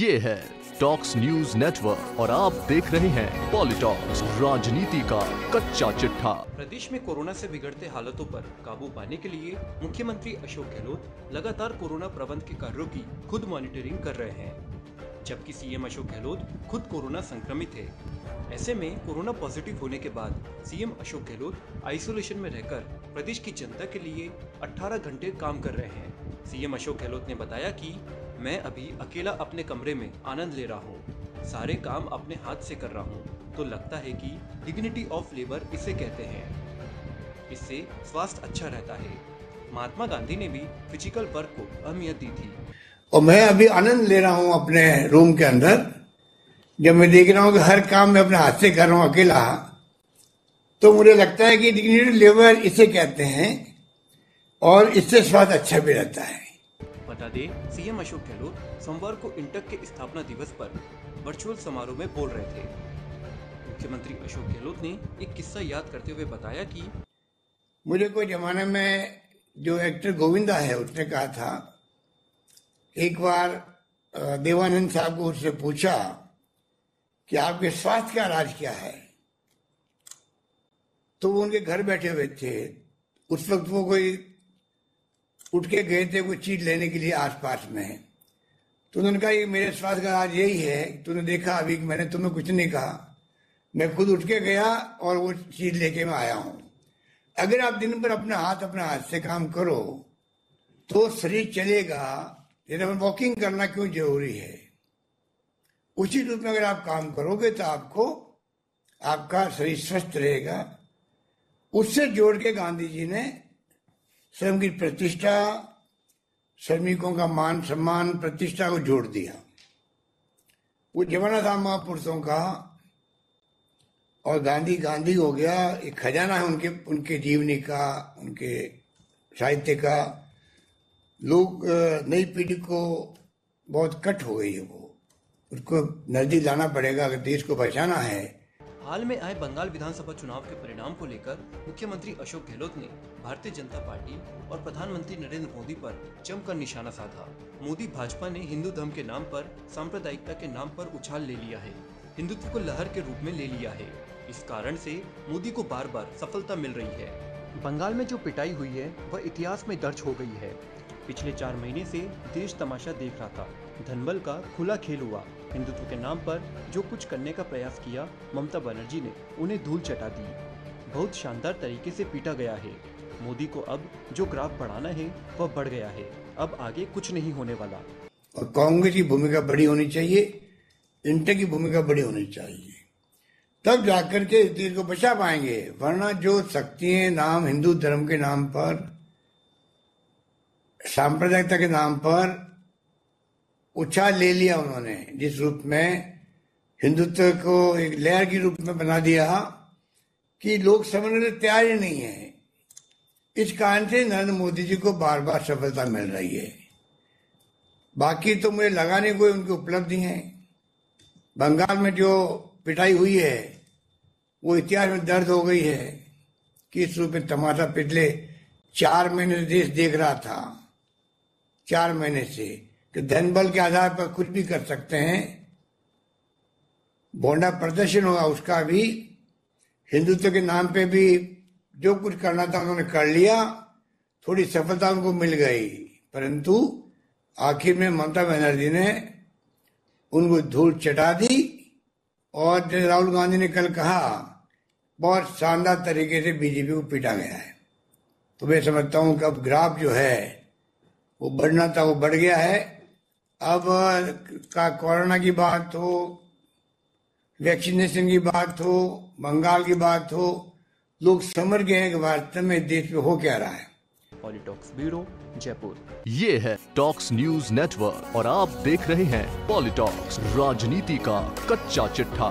ये है talks news network और आप देख रहे हैं पॉलिटॉक्स, राजनीति का कच्चा चिट्ठा। प्रदेश में कोरोना से बिगड़ते हालातों पर काबू पाने के लिए मुख्यमंत्री अशोक गहलोत लगातार कोरोना प्रबंध के कार्यों की खुद मॉनिटरिंग कर रहे हैं, जबकि सीएम अशोक गहलोत खुद कोरोना संक्रमित है। ऐसे में कोरोना पॉजिटिव होने के बाद सीएम अशोक गहलोत आइसोलेशन में रहकर प्रदेश की जनता के लिए 18 घंटे काम कर रहे हैं। सीएम अशोक गहलोत ने बताया कि मैं अभी अकेला अपने कमरे में आनंद ले रहा हूँ, सारे काम अपने हाथ से कर रहा हूँ, तो लगता है कि डिग्निटी ऑफ लेबर इसे कहते हैं। इससे स्वास्थ्य अच्छा रहता है। महात्मा गांधी ने भी फिजिकल वर्क को अहमियत दी थी। और मैं अभी आनंद ले रहा हूँ अपने रूम के अंदर, जब मैं देख रहा हूँ कि हर काम मैं अपने हाथ से कर रहा हूँ अकेला, तो मुझे लगता है कि डिग्निटी लेबर इसे कहते हैं और इससे स्वास्थ्य अच्छा भी रहता है। बता दें, सीएम अशोक गहलोत सोमवार को इंटक के स्थापना दिवस पर वर्चुअल समारोह में बोल रहे थे। मुख्यमंत्री अशोक गहलोत ने एक किस्सा याद करते हुए बताया कि मुझे कोई जमाने में जो एक्टर गोविंदा है उसने कहा था, एक बार देवानंद साहब को उससे पूछा कि आपके स्वास्थ्य का राज क्या है, तो वो उनके घर बैठे हुए थे। उस वक्त वो कोई उठ के गए थे कोई चीज लेने के लिए आसपास में, तो उन्होंने कहा ये मेरे स्वास्थ्य का राज यही है। तूने देखा अभी मैंने तुम्हें कुछ नहीं कहा, मैं खुद उठ के गया और वो चीज लेके मैं आया हूं। अगर आप दिन भर अपना हाथ से काम करो तो शरीर चलेगा। जैसे वॉकिंग करना क्यों जरूरी है, उसी रूप में अगर आप काम करोगे तो आपको आपका शरीर स्वस्थ रहेगा। उससे जोड़ के गांधी जी ने श्रम की प्रतिष्ठा, श्रमिकों का मान सम्मान, प्रतिष्ठा को जोड़ दिया। वो जमाना था महापुरुषों का, और गांधी हो गया। एक खजाना है उनके जीवनी का, उनके साहित्य का। लोग नई पीढ़ी को बहुत कट हो गई है, वो उसको नजदीक लाना पड़ेगा अगर देश को बचाना है। हाल में आए बंगाल विधानसभा चुनाव के परिणाम को लेकर मुख्यमंत्री अशोक गहलोत ने भारतीय जनता पार्टी और प्रधानमंत्री नरेंद्र मोदी पर जमकर निशाना साधा। मोदी भाजपा ने हिंदू धर्म के नाम पर, सांप्रदायिकता के नाम पर उछाल ले लिया है, हिंदुत्व को लहर के रूप में ले लिया है। इस कारण से मोदी को बार बार सफलता मिल रही है। बंगाल में जो पिटाई हुई है वह इतिहास में दर्ज हो गई है। पिछले 4 महीने से देश तमाशा देख रहा था। धनबल का खुला खेल हुआ। हिंदुत्व के नाम पर जो कुछ करने का प्रयास किया, ममता बनर्जी ने उन्हें धूल चटा दी। बहुत शानदार तरीके से पीटा गया है। मोदी को अब जो ग्राफ बढ़ाना है वह बढ़ गया है। अब आगे कुछ नहीं होने वाला। और कांग्रेस की भूमिका बड़ी होनी चाहिए, इंटर की भूमिका बड़ी होनी चाहिए, तब जाकर के इस देश को बचा पाएंगे। वरना जो शक्तियां नाम हिंदू धर्म के नाम पर, सांप्रदायिकता के नाम पर उछाल ले लिया उन्होंने, जिस रूप में हिंदुत्व को एक लहर के रूप में बना दिया कि लोग समझने के तैयार ही नहीं है। इस कारण से नरेंद्र मोदी जी को बार बार सफलता मिल रही है। बाकी तो मुझे लगा नहीं कोई उनकी उपलब्धि है। बंगाल में जो पिटाई हुई है वो इतिहास में दर्ज हो गई है। किस रूप में तमाशा पिछले 4 महीने से देश देख रहा था। 4 महीने से कि धनबल के आधार पर कुछ भी कर सकते हैं। बोंडा प्रदर्शन होगा, उसका भी हिंदुत्व के नाम पे भी जो कुछ करना था उन्होंने कर लिया। थोड़ी सफलता उनको मिल गई, परंतु आखिर में ममता बनर्जी ने उनको धूल चटा दी। और जैसे राहुल गांधी ने कल कहा, बहुत शानदार तरीके से बीजेपी को पीटा गया है। तो मैं समझता हूं कि अब ग्राफ जो है वो बढ़ना था, वो बढ़ गया है। अब का कोरोना की बात हो, वैक्सीनेशन की बात हो, बंगाल की बात हो, लोग समझ गए हैं कि वास्तव में देश में हो क्या रहा है। पॉलिटॉक्स ब्यूरो, जयपुर। ये है टॉक्स न्यूज नेटवर्क और आप देख रहे हैं पॉलिटॉक्स, राजनीति का कच्चा चिट्ठा।